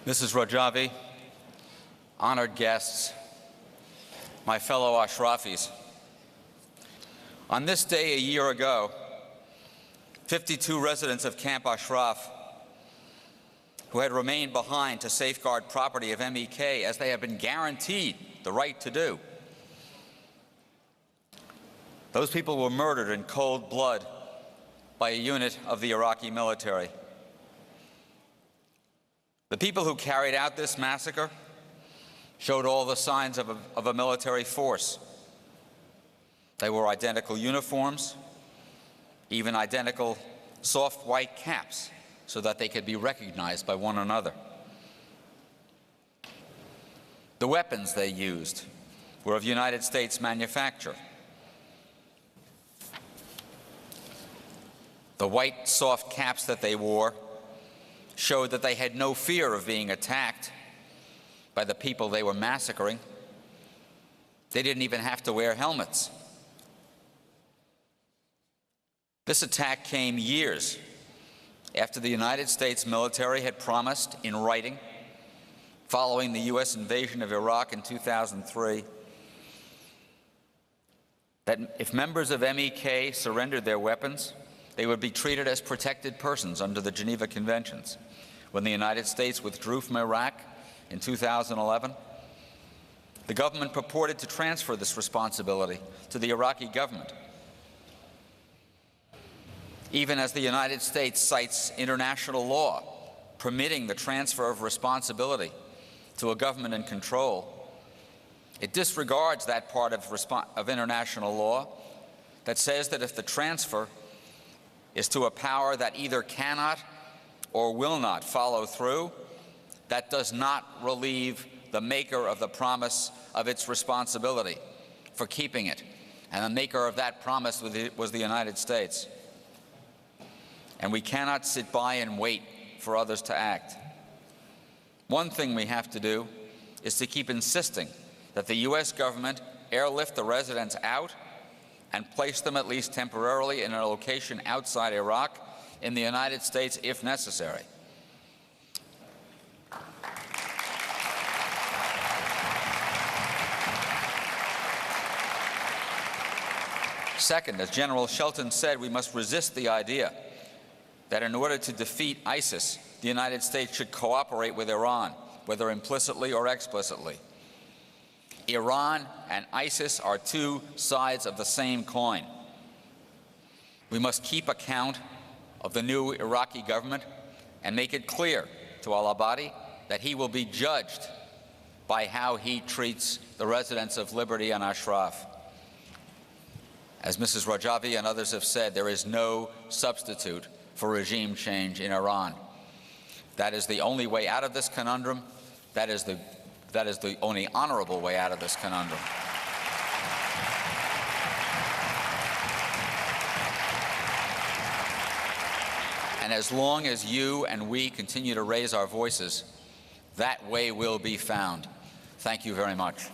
Mrs. Rajavi, honored guests, my fellow Ashrafis. On this day a year ago, 52 residents of Camp Ashraf, who had remained behind to safeguard property of MEK as they have been guaranteed the right to do, those people were murdered in cold blood by a unit of the Iraqi military. The people who carried out this massacre showed all the signs of a military force. They wore identical uniforms, even identical soft white caps, so that they could be recognized by one another. The weapons they used were of United States manufacture. The white soft caps that they wore showed that they had no fear of being attacked by the people they were massacring. They didn't even have to wear helmets. This attack came years after the United States military had promised in writing, following the U.S. invasion of Iraq in 2003, that if members of MEK surrendered their weapons, they would be treated as protected persons under the Geneva Conventions. When the United States withdrew from Iraq in 2011, the government purported to transfer this responsibility to the Iraqi government, even as the United States cites international law permitting the transfer of responsibility to a government in control. It disregards that part of international law that says that if the transfer is to a power that either cannot or will not follow through, that does not relieve the maker of the promise of its responsibility for keeping it. And the maker of that promise was the United States. And we cannot sit by and wait for others to act. One thing we have to do is to keep insisting that the U.S. government airlift the residents out and place them, at least temporarily, in a location outside Iraq, in the United States if necessary. Second, as General Shelton said, we must resist the idea that in order to defeat ISIS, the United States should cooperate with Iran, whether implicitly or explicitly. Iran and ISIS are two sides of the same coin. We must keep account of the new Iraqi government and make it clear to al-Abadi that he will be judged by how he treats the residents of Liberty and Ashraf. As Mrs. Rajavi and others have said, there is no substitute for regime change in Iran. That is the only way out of this conundrum. That is the only honorable way out of this conundrum. And as long as you and we continue to raise our voices, that way will be found. Thank you very much.